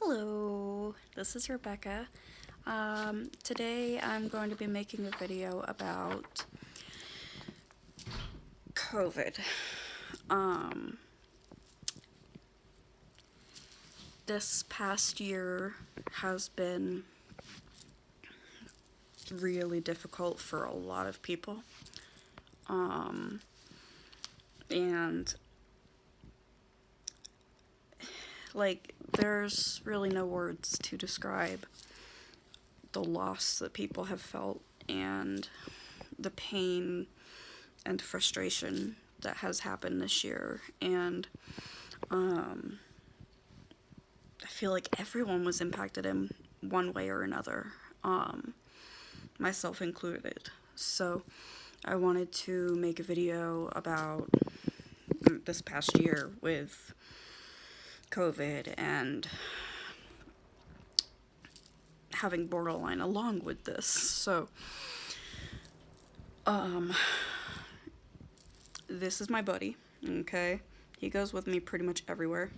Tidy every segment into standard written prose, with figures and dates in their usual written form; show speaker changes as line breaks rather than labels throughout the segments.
Hello, this is Rebecca. Today I'm going to be making a video about COVID. This past year has been really difficult for a lot of people. And there's really no words to describe the loss that people have felt and the pain and frustration that has happened this year. And I feel like everyone was impacted in one way or another, myself included. So I wanted to make a video about this past year with COVID and having borderline along with this. So this is my buddy, okay? He goes with me pretty much everywhere.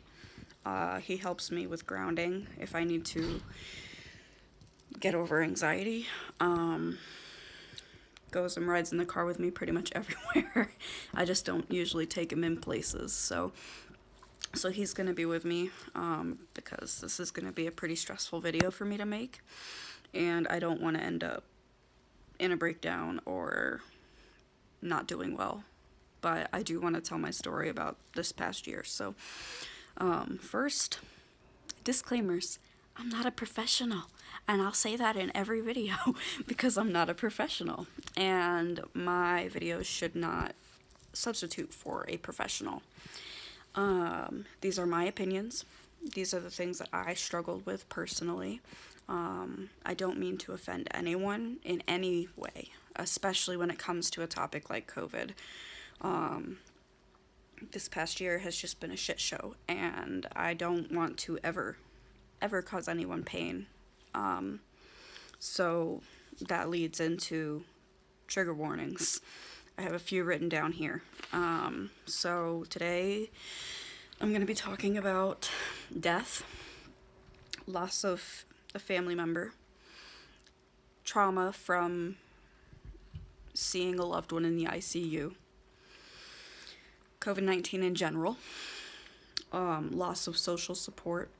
He helps me with grounding if I need to get over anxiety. Goes and rides in the car with me pretty much everywhere. I just don't usually take him in places, so he's gonna be with me, because this is gonna be a pretty stressful video for me to make, and I don't want to end up in a breakdown or not doing well, but I do want to tell my story about this past year. So first, disclaimers. I'm not a professional, and I'll say that in every video because I'm not a professional, and my videos should not substitute for a professional. These are my opinions. These are the things that I struggled with personally. I don't mean to offend anyone in any way, especially when it comes to a topic like COVID. This past year has just been a shit show, and I don't want to ever cause anyone pain. So that leads into trigger warnings. I have a few written down here. So today I'm going to be talking about death, loss of a family member, trauma from seeing a loved one in the ICU, COVID-19 in general, loss of social support,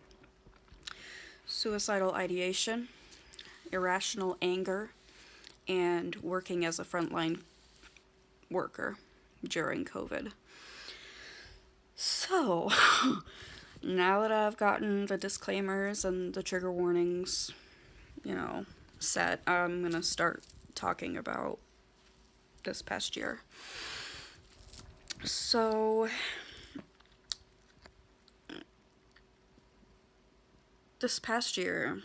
suicidal ideation, irrational anger, and working as a frontline worker during COVID. So, now that I've gotten the disclaimers and the trigger warnings, set, I'm gonna start talking about this past year. So, this past year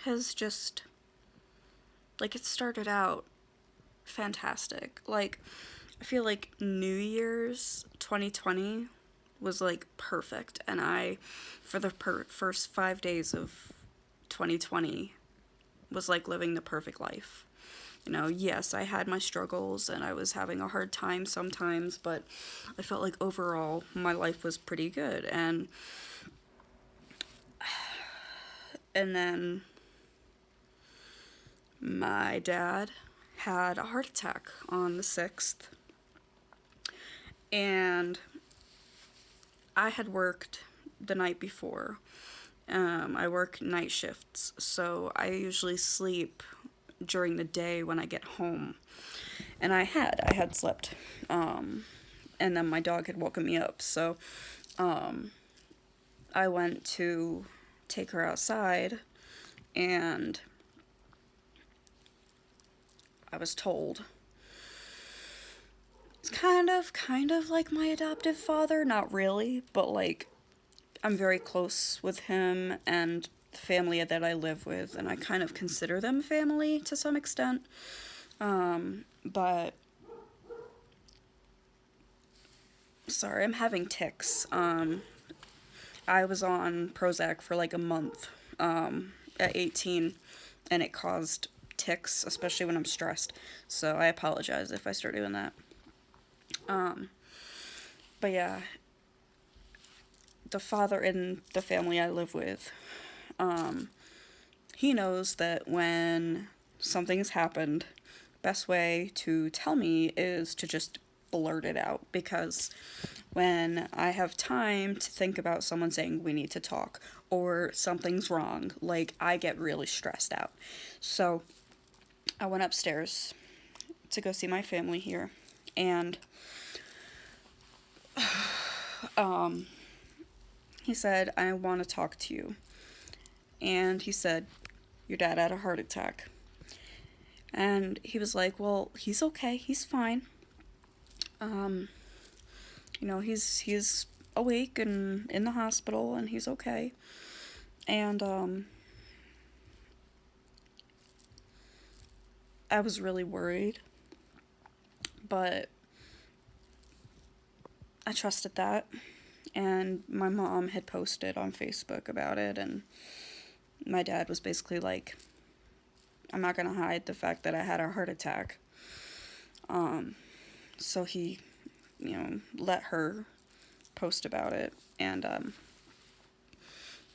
has just, it started out fantastic. I feel like New Year's 2020 was, perfect, and I, for the first 5 days of 2020, was, living the perfect life. Yes, I had my struggles, and I was having a hard time sometimes, but I felt like overall my life was pretty good, and then my dad had a heart attack on the 6th, and I had worked the night before. I work night shifts, so I usually sleep during the day when I get home, and I had slept, and then my dog had woken me up, so I went to take her outside, and I was told it's kind of like my adoptive father, not really, but I'm very close with him and the family that I live with, and I kind of consider them family to some extent, but sorry, I'm having tics. I was on Prozac for a month at 18, and it caused tics, especially when I'm stressed, so I apologize if I start doing that. But yeah, the father in the family I live with, he knows that when something has happened, best way to tell me is to just blurt it out, because when I have time to think about someone saying we need to talk or something's wrong, like, I get really stressed out. So I went upstairs to go see my family here, and he said, I want to talk to you. And he said, your dad had a heart attack. And he was like, well, he's okay, he's fine. He's awake and in the hospital, and he's okay. And I was really worried, but I trusted that. And my mom had posted on Facebook about it, and my dad was basically like, I'm not gonna hide the fact that I had a heart attack. So he, let her post about it, and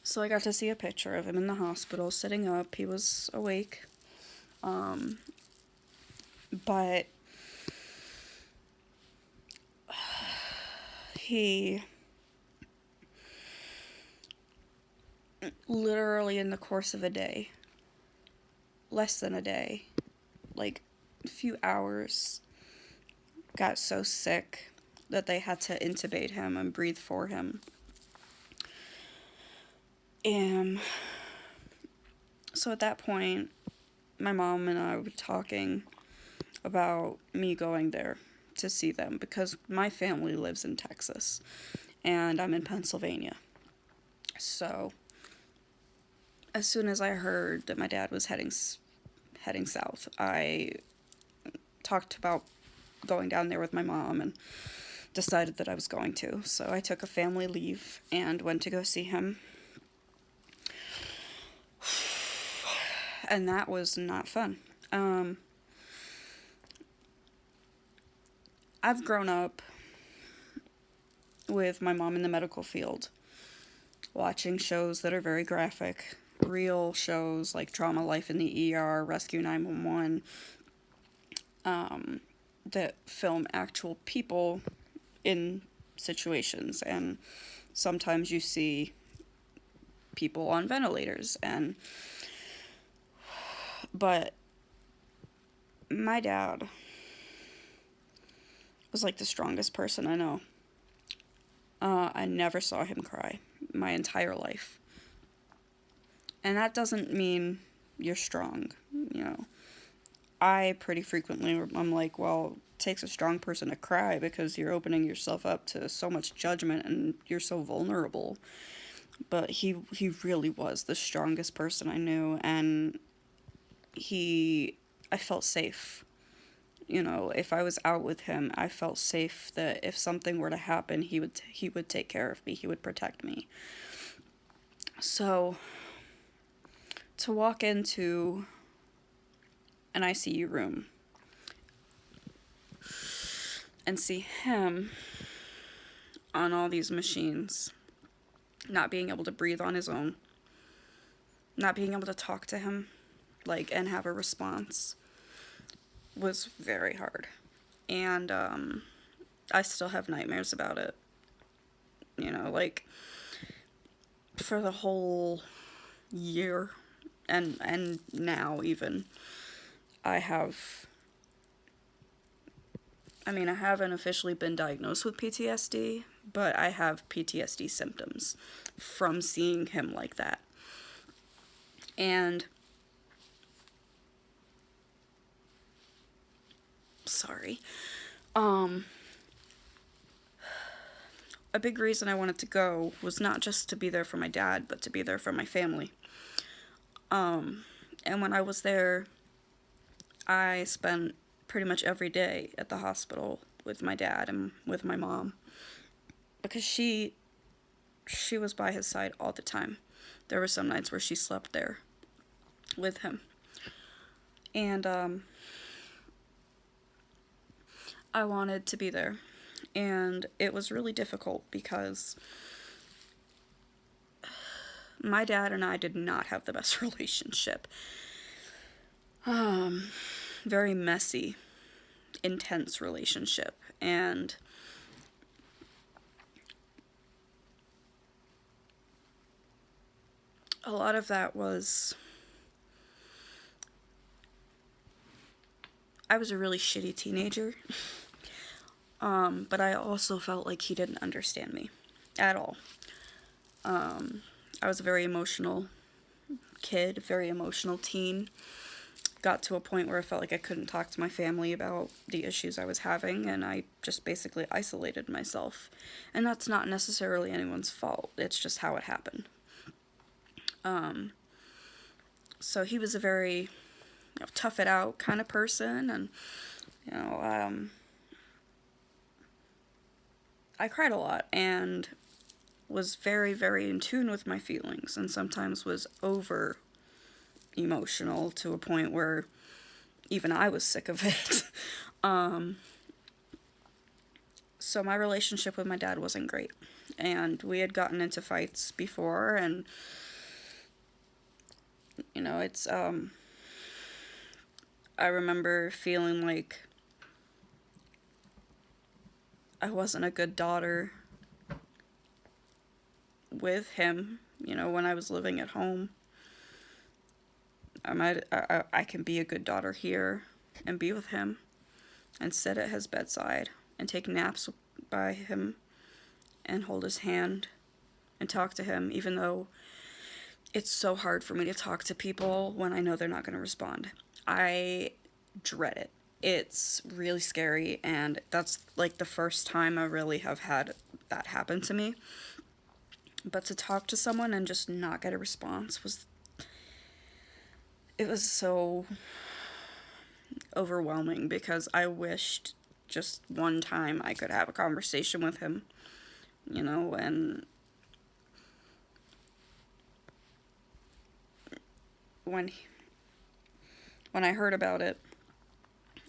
so I got to see a picture of him in the hospital, sitting up. He was awake, but he literally, in the course of a day, less than a day, like a few hours, got so sick that they had to intubate him and breathe for him. And so at that point, my mom and I were talking about me going there to see them, because my family lives in Texas and I'm in Pennsylvania. So as soon as I heard that my dad was heading south, I talked about going down there with my mom and decided that I was going to. So I took a family leave and went to go see him. And that was not fun. I've grown up with my mom in the medical field, watching shows that are very graphic, real shows like Drama Life in the ER, Rescue 911, that film actual people in situations, and sometimes you see people on ventilators, but my dad was like the strongest person I know. I never saw him cry my entire life. And that doesn't mean you're strong, I pretty frequently, I'm like, well, it takes a strong person to cry because you're opening yourself up to so much judgment and you're so vulnerable. But he really was the strongest person I knew, and I felt safe. If I was out with him, I felt safe that if something were to happen, he would take care of me. He would protect me. So to walk into an ICU room and see him on all these machines, not being able to breathe on his own, not being able to talk to him, and have a response, was very hard. And I still have nightmares about it. For the whole year, and now even, I haven't officially been diagnosed with PTSD, but I have PTSD symptoms from seeing him like that. And sorry. A big reason I wanted to go was not just to be there for my dad, but to be there for my family. And when I was there, I spent pretty much every day at the hospital with my dad and with my mom, because she was by his side all the time. There were some nights where she slept there with him. And I wanted to be there. And it was really difficult because my dad and I did not have the best relationship. Very messy, intense relationship. And a lot of that was, I was a really shitty teenager. But I also felt like he didn't understand me at all. I was a very emotional kid, very emotional teen. Got to a point where I felt like I couldn't talk to my family about the issues I was having, and I just basically isolated myself. And that's not necessarily anyone's fault, it's just how it happened. So he was a very, tough it out kind of person, and, I cried a lot, and was very, very in tune with my feelings, and sometimes was over emotional to a point where even I was sick of it. So my relationship with my dad wasn't great, and we had gotten into fights before, and it's I remember feeling like I wasn't a good daughter with him, when I was living at home. I can be a good daughter here and be with him and sit at his bedside and take naps by him and hold his hand and talk to him, even though it's so hard for me to talk to people when I know they're not going to respond. I dread it. It's really scary, and that's like the first time I really have had that happen to me. But to talk to someone and just not get a response was so overwhelming, because I wished just one time I could have a conversation with him, and when I heard about it,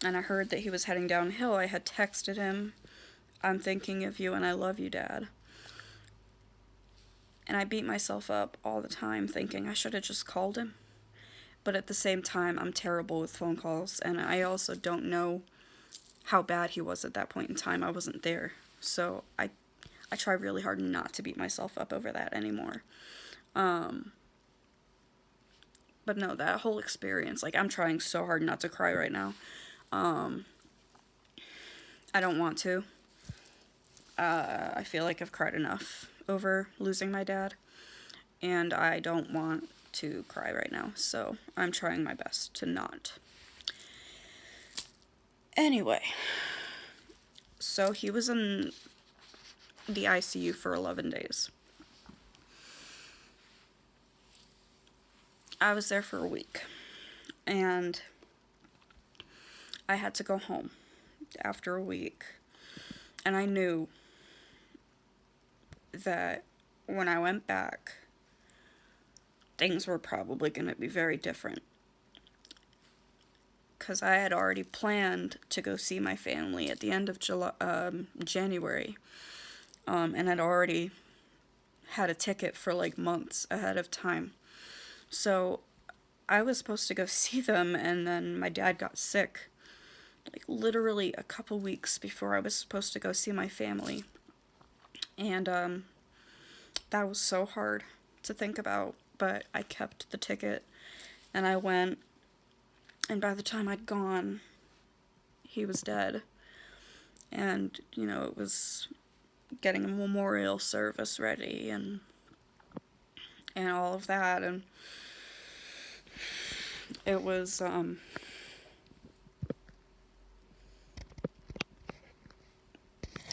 and I heard that he was heading downhill, I had texted him, "I'm thinking of you and I love you, Dad." And I beat myself up all the time thinking I should have just called him. But at the same time, I'm terrible with phone calls, and I also don't know how bad he was at that point in time. I wasn't there. So I try really hard not to beat myself up over that anymore. But no, that whole experience, I'm trying so hard not to cry right now. I don't want to. I feel like I've cried enough over losing my dad, and I don't want to cry right now, so I'm trying my best to not. Anyway, so he was in the ICU for 11 days. I was there for a week, and I had to go home after a week, and I knew that when I went back, things were probably going to be very different, because I had already planned to go see my family at the end of January, and I'd already had a ticket for months ahead of time. So I was supposed to go see them, and then my dad got sick, literally a couple weeks before I was supposed to go see my family. And that was so hard to think about, but I kept the ticket, and I went, and by the time I'd gone, he was dead. And, it was getting a memorial service ready, and all of that, and it was,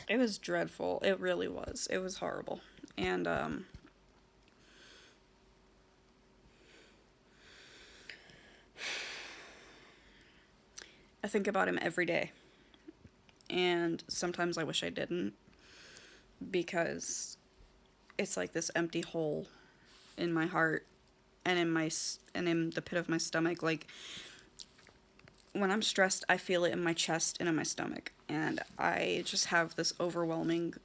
it was dreadful. It really was. It was horrible. And, I think about him every day. And sometimes I wish I didn't, because it's like this empty hole in my heart and in the pit of my stomach. When I'm stressed, I feel it in my chest and in my stomach, and I just have this overwhelming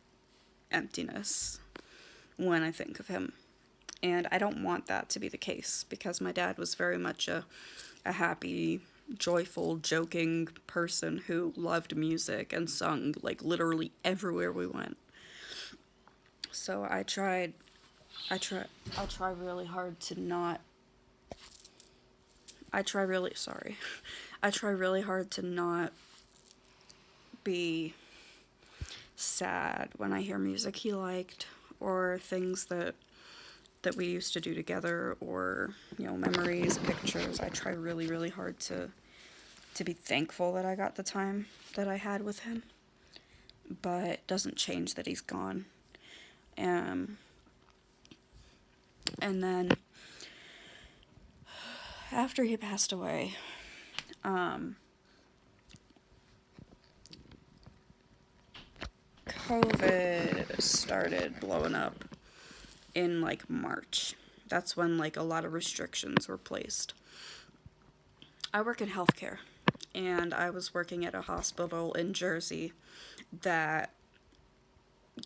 emptiness when I think of him. And I don't want that to be the case, because my dad was very much a happy, joyful, joking person who loved music and sung like literally everywhere we went. So I try really hard to not, I try really, sorry. I try really hard to not be sad when I hear music he liked, or things that we used to do together, or, you know, memories, pictures. I try really, really hard to be thankful that I got the time that I had with him. But it doesn't change that he's gone. And then after he passed away, COVID started blowing up in like March. That's when like a lot of restrictions were placed. I work in healthcare, and I was working at a hospital in Jersey that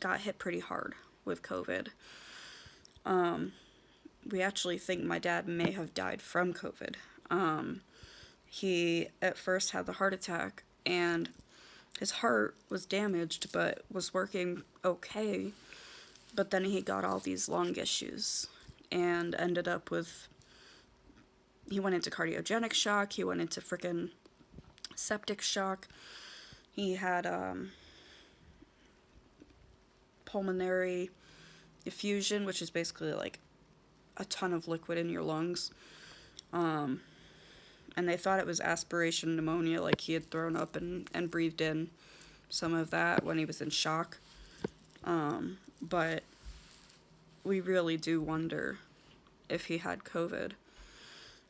got hit pretty hard with COVID. We actually think my dad may have died from COVID. He at first had the heart attack, and his heart was damaged but was working okay. But then he got all these lung issues and ended up with, he went into cardiogenic shock, he went into frickin' septic shock. He had pulmonary effusion, which is basically like a ton of liquid in your lungs. And they thought it was aspiration pneumonia, like he had thrown up and breathed in some of that when he was in shock. But we really do wonder if he had COVID.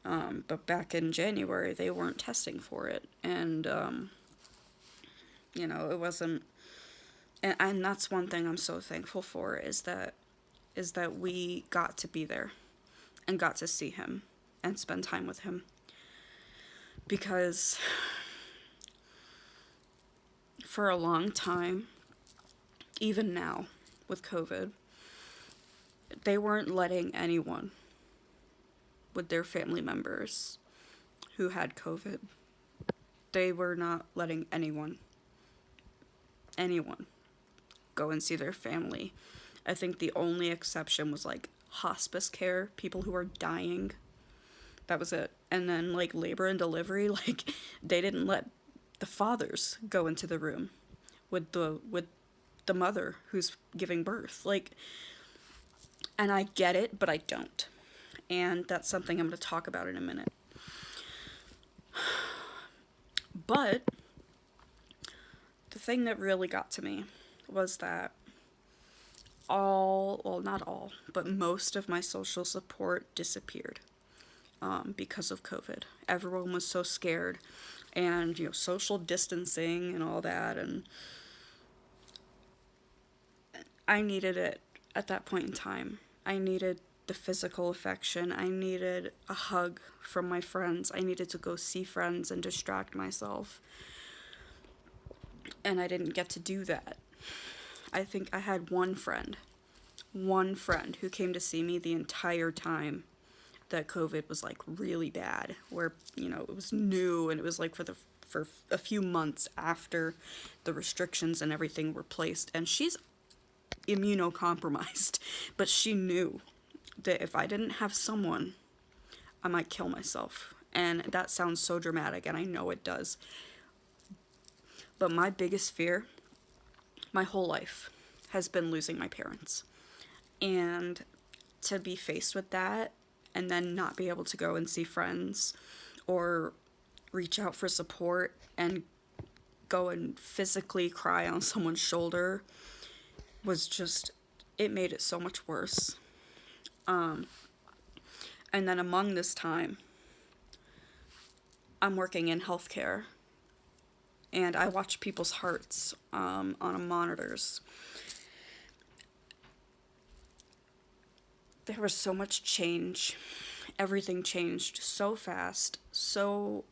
But back in January, they weren't testing for it. And, you know, it wasn't... And that's one thing I'm so thankful for, is that we got to be there and got to see him and spend time with him. Because for a long time, even now with COVID, they weren't letting anyone with their family members who had COVID. They were not letting anyone go and see their family. I think the only exception was like hospice care, people who are dying. That was it. And then like labor and delivery, like they didn't let the fathers go into the room with the mother who's giving birth. Like, and I get it, but I don't. And that's something I'm going to talk about in a minute. But the thing that really got to me was that not all, but most of my social support disappeared because of COVID. Everyone was so scared, and, you know, social distancing and all that, and I needed it at that point in time. I needed the physical affection. I needed a hug from my friends. I needed to go see friends and distract myself. And I didn't get to do that. I think I had one friend who came to see me the entire time that COVID was like really bad, where, you know, it was new, and it was like for a few months after the restrictions and everything were placed. And she's immunocompromised, but she knew that if I didn't have someone, I might kill myself. And that sounds so dramatic, and I know it does. But my biggest fear, my whole life, has been losing my parents. And to be faced with that, and then not be able to go and see friends, or reach out for support, and go and physically cry on someone's shoulder, was just, it made it so much worse. And then among this time, I'm working in healthcare, and I watch people's hearts on monitors. There was so much change. Everything changed so fast. So,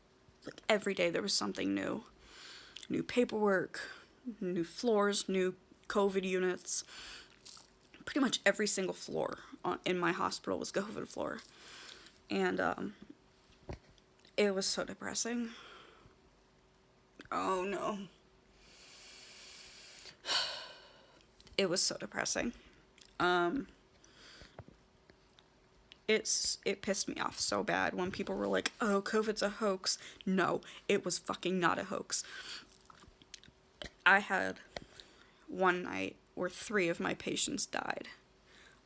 like, every day there was something new. New paperwork, new floors, new COVID units. pretty much every single floor in my hospital was COVID floor. And it was so depressing. Oh no. It was so depressing. It pissed me off so bad when people were like, oh, COVID's a hoax. No, it was fucking not a hoax. I had one night where 3 of my patients died.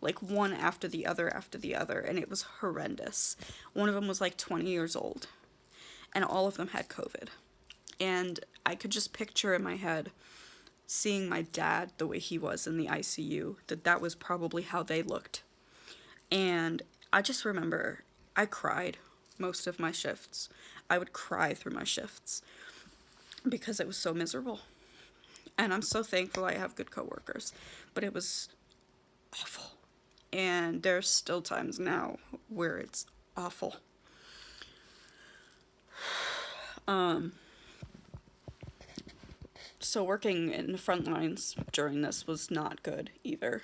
Like, one after the other, and it was horrendous. One of them was like 20 years old, and all of them had COVID. And I could just picture in my head seeing my dad the way he was in the ICU, that was probably how they looked. And I just remember I cried most of my shifts. I would cry through my shifts because it was so miserable. And I'm so thankful I have good coworkers, but it was awful. And there's still times now where it's awful. So working in the front lines during this was not good either.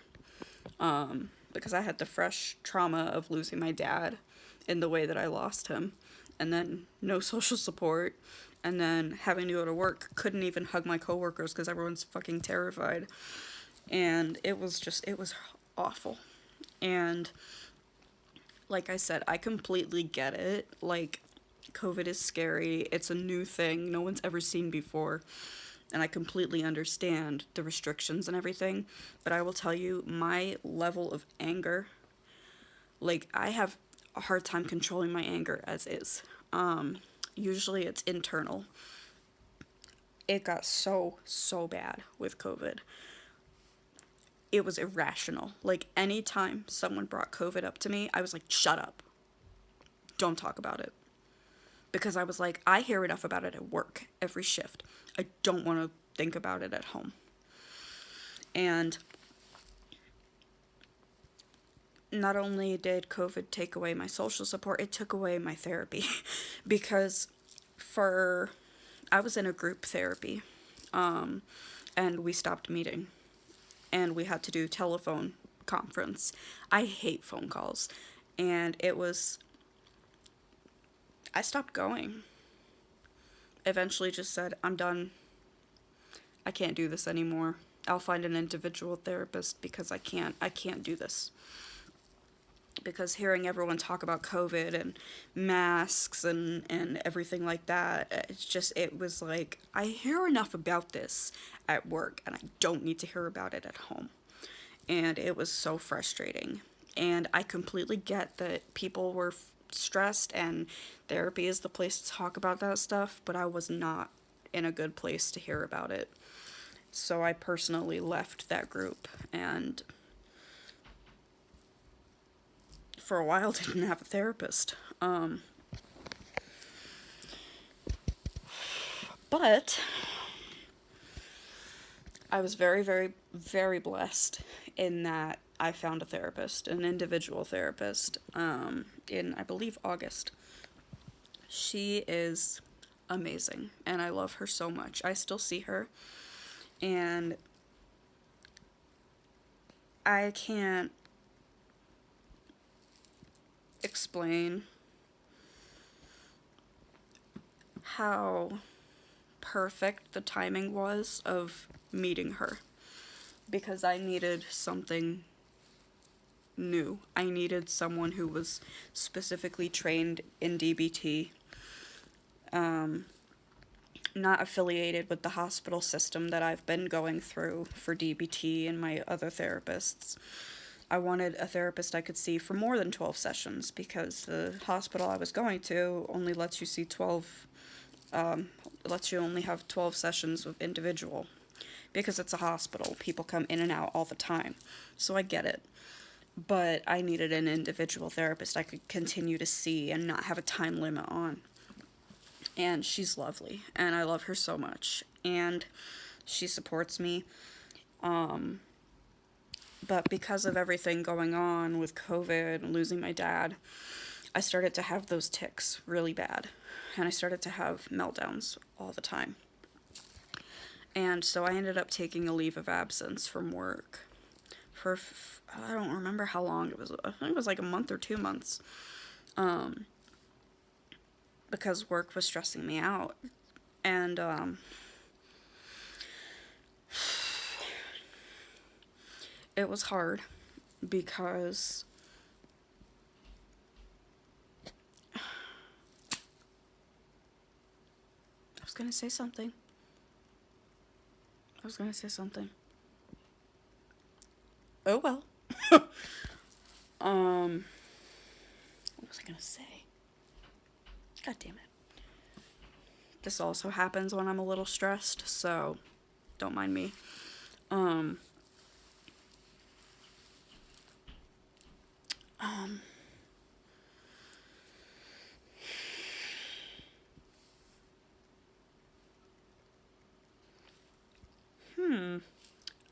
Because I had the fresh trauma of losing my dad in the way that I lost him. And then no social support. And then having to go to work, couldn't even hug my coworkers because everyone's fucking terrified. And it was awful. And like I said, I completely get it. Like, COVID is scary. It's a new thing no one's ever seen before. And I completely understand the restrictions and everything. But I will tell you, my level of anger, like, I have a hard time controlling my anger as is. Usually it's internal. It got so bad with COVID. It was irrational. Like, anytime someone brought COVID up to me, I was like, shut up. Don't talk about it. Because I was like, I hear enough about it at work every shift. I don't want to think about it at home. And not only did COVID take away my social support, it took away my therapy. Because I was in a group therapy, and we stopped meeting. And we had to do telephone conference. I hate phone calls. And I stopped going. Eventually just said, I'm done. I can't do this anymore. I'll find an individual therapist because I can't do this. Because hearing everyone talk about COVID and masks and everything like that, it was like, I hear enough about this at work and I don't need to hear about it at home. And it was so frustrating. And I completely get that people were stressed and therapy is the place to talk about that stuff, but I was not in a good place to hear about it. So I personally left that group and for a while didn't have a therapist. But I was very, very, very blessed in that I found a therapist, an individual therapist, in, I believe, August. She is amazing, and I love her so much. I still see her, and I can't explain how perfect the timing was of meeting her, because I needed something new. I needed someone who was specifically trained in DBT, not affiliated with the hospital system that I've been going through for DBT and my other therapists. I wanted a therapist I could see for more than 12 sessions because the hospital I was going to only lets you see lets you only have 12 sessions with individual because it's a hospital. People come in and out all the time. So I get it. But I needed an individual therapist I could continue to see and not have a time limit on. And she's lovely, and I love her so much, and she supports me. But because of everything going on with COVID and losing my dad, I started to have those tics really bad, and I started to have meltdowns all the time. And so I ended up taking a leave of absence from work for, I don't remember how long it was. I think it was like a month or 2 months. Because work was stressing me out. And, it was hard because I was gonna say something. Oh well. What was I gonna say? God damn it. This also happens when I'm a little stressed, so don't mind me.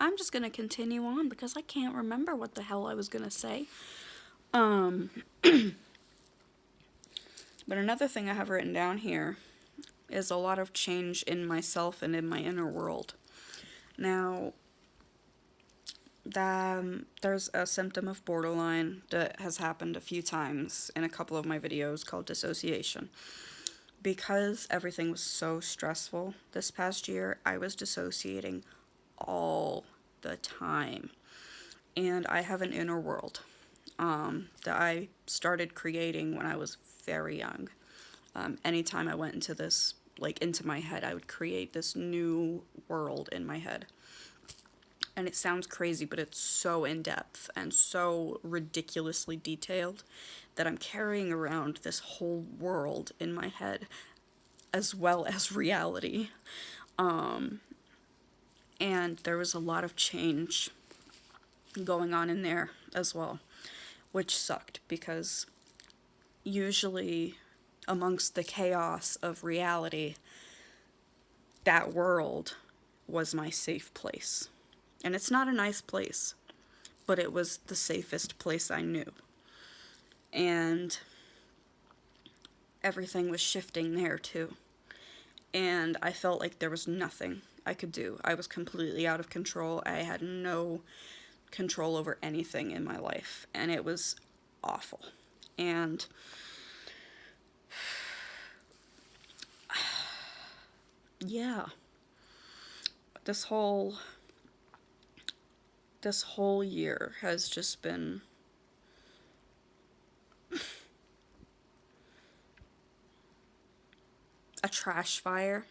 I'm just gonna continue on because I can't remember what the hell I was gonna say. But another thing I have written down here is a lot of change in myself and in my inner world. Now, there's a symptom of borderline that has happened a few times in a couple of my videos called Dissociation. Because everything was so stressful this past year, I was dissociating all the time. And I have an inner world that I started creating when I was very young. Anytime I went into this, like into my head, I would create this new world in my head. And it sounds crazy, but it's so in-depth and so ridiculously detailed that I'm carrying around this whole world in my head as well as reality. And there was a lot of change going on in there as well, which sucked because usually amongst the chaos of reality, that world was my safe place. And it's not a nice place, but it was the safest place I knew. And everything was shifting there too. And I felt like there was nothing I could do. I was completely out of control. I had no control over anything in my life. And it was awful. And yeah, this whole year has just been a trash fire.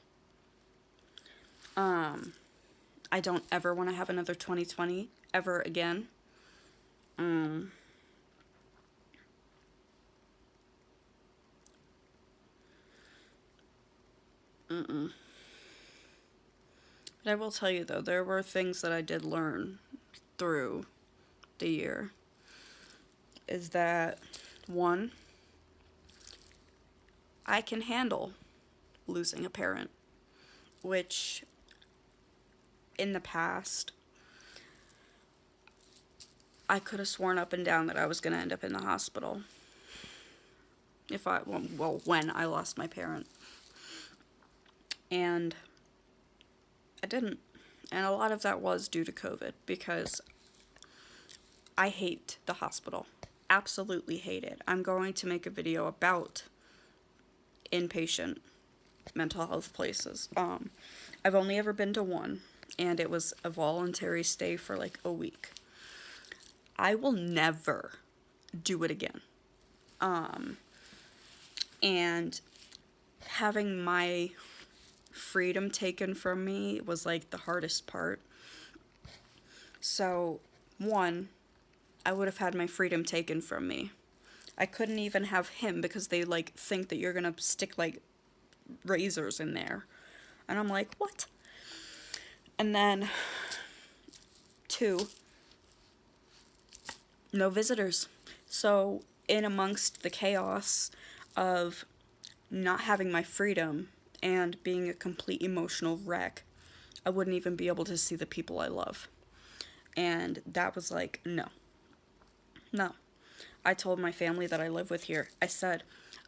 I don't ever want to have another 2020 ever again. But I will tell you though, there were things that I did learn through the year. Is that, one, I can handle losing a parent, which in the past I could have sworn up and down that I was going to end up in the hospital when I lost my parent. And I didn't. And a lot of that was due to COVID, because I hate the hospital. Absolutely hate it. I'm going to make a video about inpatient mental health places. I've only ever been to one, and it was a voluntary stay for like a week. I will never do it again. And having my freedom taken from me was like the hardest part. So, one, I would have had my freedom taken from me. I couldn't even have him because they like think that you're gonna stick like razors in there. And I'm like, what? And then, two, no visitors. So, in amongst the chaos of not having my freedom and being a complete emotional wreck, I wouldn't even be able to see the people I love. And that was like, no. I told my family that I live with here, I said,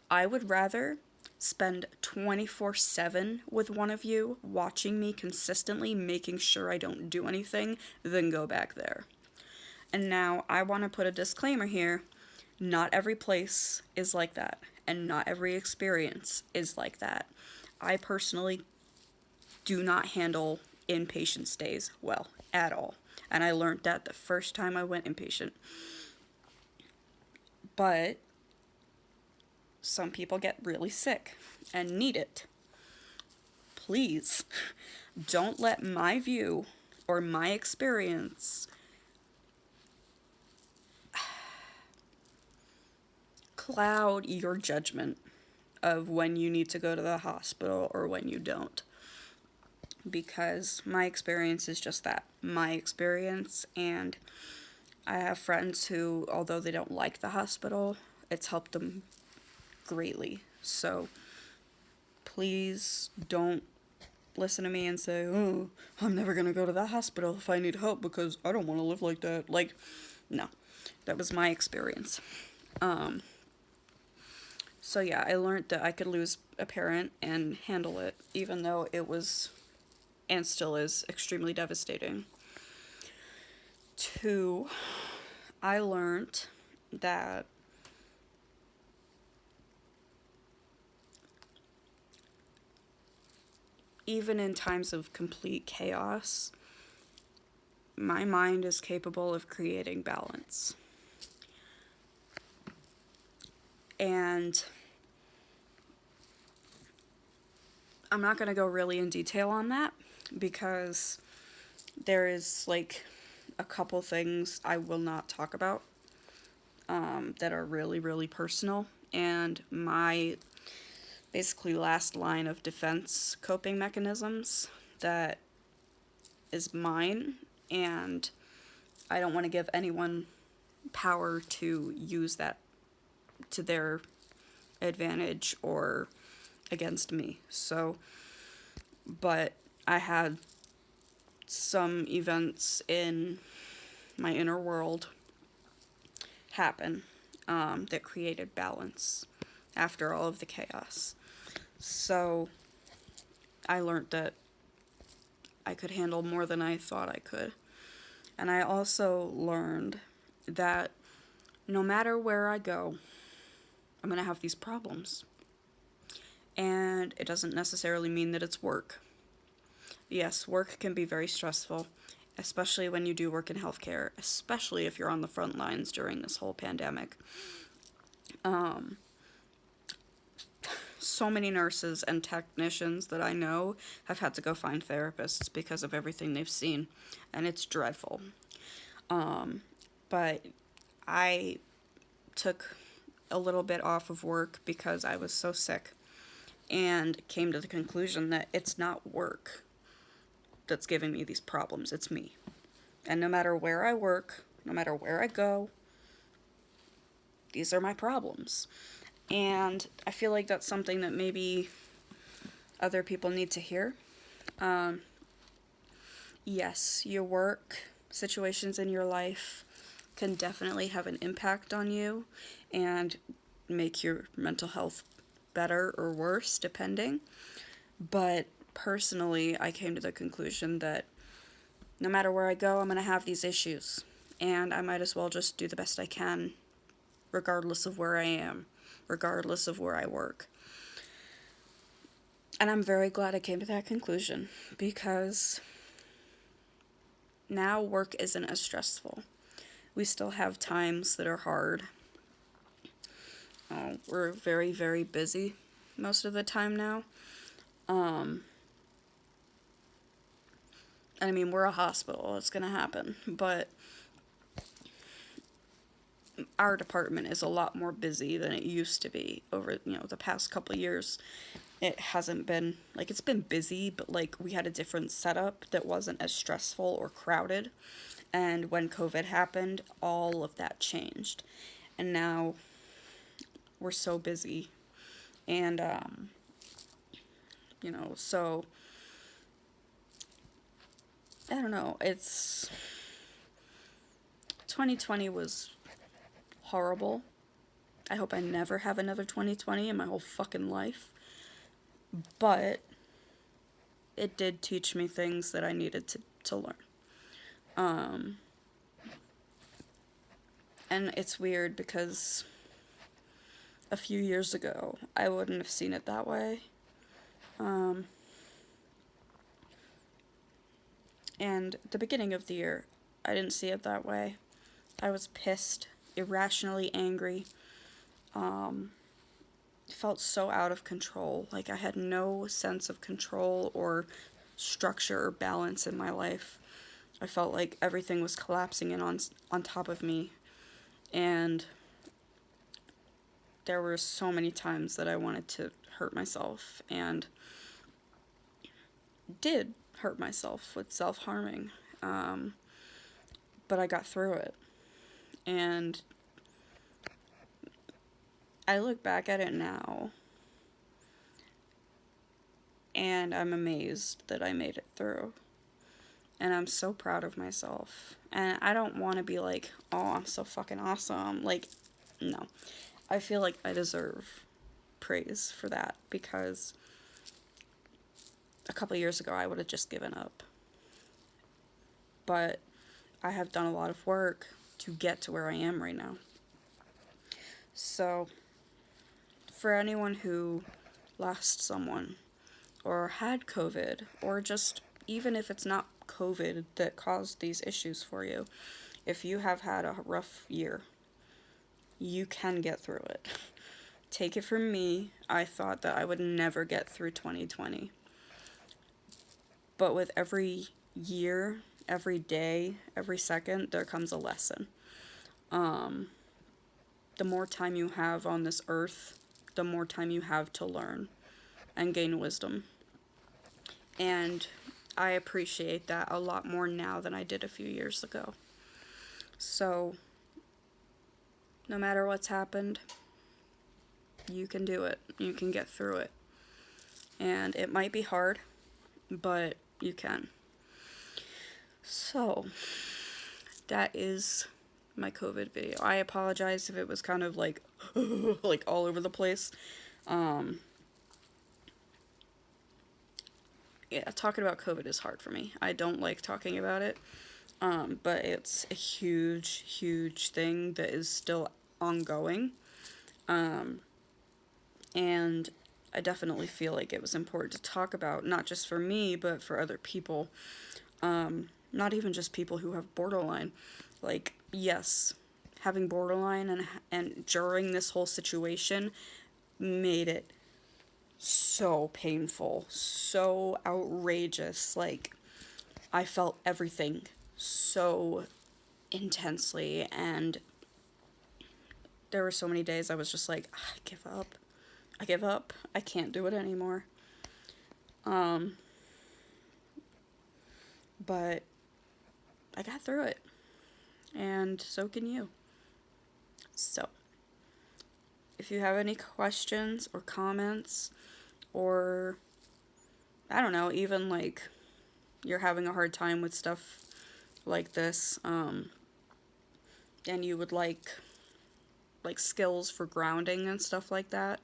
I would rather spend 24/7 with one of you, watching me consistently, making sure I don't do anything, than go back there. And now I want to put a disclaimer here. Not every place is like that, and not every experience is like that. I personally do not handle inpatient stays well at all. And I learned that the first time I went inpatient. But some people get really sick and need it. Please don't let my view or my experience cloud your judgment of when you need to go to the hospital or when you don't. Because my experience is just that, my experience, and I have friends who, although they don't like the hospital, it's helped them greatly. So please don't listen to me and say, oh, I'm never gonna go to the hospital if I need help because I don't want to live like that. Like, no, that was my experience. So yeah, I learned that I could lose a parent and handle it, even though it was, and still is, extremely devastating. 2, I learned that even in times of complete chaos, my mind is capable of creating balance. And I'm not going to go really in detail on that because there is like a couple things I will not talk about that are really, really personal. And my basically last line of defense coping mechanisms that is mine, and I don't want to give anyone power to use that to their advantage or against me. So, but I had some events in my inner world happen that created balance after all of the chaos. So I learned that I could handle more than I thought I could. And I also learned that no matter where I go, I'm going to have these problems. And it doesn't necessarily mean that it's work. Yes, work can be very stressful, especially when you do work in healthcare, especially if you're on the front lines during this whole pandemic. So many nurses and technicians that I know have had to go find therapists because of everything they've seen, and it's dreadful. But I took a little bit off of work because I was so sick and came to the conclusion that it's not work that's giving me these problems, it's me. And no matter where I work, no matter where I go, these are my problems. And I feel like that's something that maybe other people need to hear. Yes, your work, situations in your life can definitely have an impact on you and make your mental health better or worse, depending. But personally, I came to the conclusion that no matter where I go, I'm going to have these issues. And I might as well just do the best I can, regardless of where I am, regardless of where I work. And I'm very glad I came to that conclusion, because now work isn't as stressful. We still have times that are hard. We're very, very busy most of the time now. And I mean, we're a hospital, it's gonna happen, but our department is a lot more busy than it used to be over, the past couple of years. It hasn't been, like, it's been busy, but, like, we had a different setup that wasn't as stressful or crowded, and when COVID happened, all of that changed, and now we're so busy, and, so, I don't know, 2020 was horrible. I hope I never have another 2020 in my whole fucking life. But it did teach me things that I needed to learn. And it's weird because a few years ago, I wouldn't have seen it that way. And the beginning of the year, I didn't see it that way. I was pissed, irrationally angry, felt so out of control. Like I had no sense of control or structure or balance in my life. I felt like everything was collapsing in on top of me. And there were so many times that I wanted to hurt myself and did hurt myself with self-harming. But I got through it. And I look back at it now and I'm amazed that I made it through. And I'm so proud of myself. And I don't want to be like, oh, I'm so fucking awesome. Like, no. I feel like I deserve praise for that because a couple years ago I would have just given up. But I have done a lot of work to get to where I am right now. So, for anyone who lost someone or had COVID, or just even if it's not COVID that caused these issues for you, if you have had a rough year, you can get through it. Take it from me, I thought that I would never get through 2020. But with every year, every day, every second, there comes a lesson. The more time you have on this earth, the more time you have to learn and gain wisdom. And I appreciate that a lot more now than I did a few years ago. So, no matter what's happened, you can do it. You can get through it. And it might be hard, but you can. So, that is my COVID video. I apologize if it was kind of like, like all over the place. Yeah, talking about COVID is hard for me. I don't like talking about it. But it's a huge, huge thing that is still ongoing. And I definitely feel like it was important to talk about, not just for me, but for other people. Not even just people who have borderline. Like, yes, having borderline and during this whole situation made it so painful, so outrageous. Like, I felt everything so intensely, and there were so many days I was just like, I give up. I can't do it anymore. But I got through it, and so can you. So, if you have any questions or comments, or, I don't know, even like you're having a hard time with stuff like this, and you would like skills for grounding and stuff like that,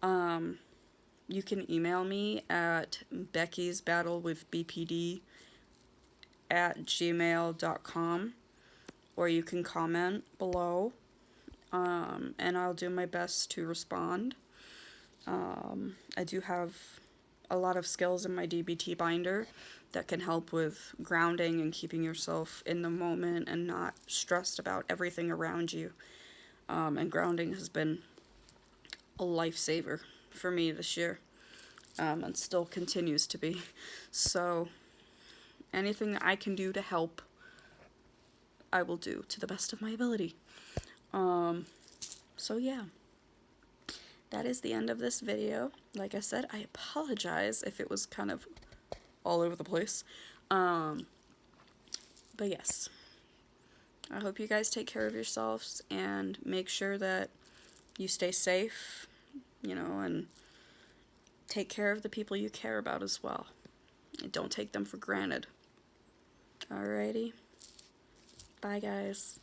you can email me at beckysbattlewithbpd@gmail.com, or you can comment below, and I'll do my best to respond. I do have a lot of skills in my DBT binder that can help with grounding and keeping yourself in the moment and not stressed about everything around you. And grounding has been a lifesaver for me this year, and still continues to be. So, anything that I can do to help, I will do to the best of my ability. So yeah. That is the end of this video. Like I said, I apologize if it was kind of all over the place. But yes. I hope you guys take care of yourselves and make sure that you stay safe, and take care of the people you care about as well. And don't take them for granted. Alrighty. Bye, guys.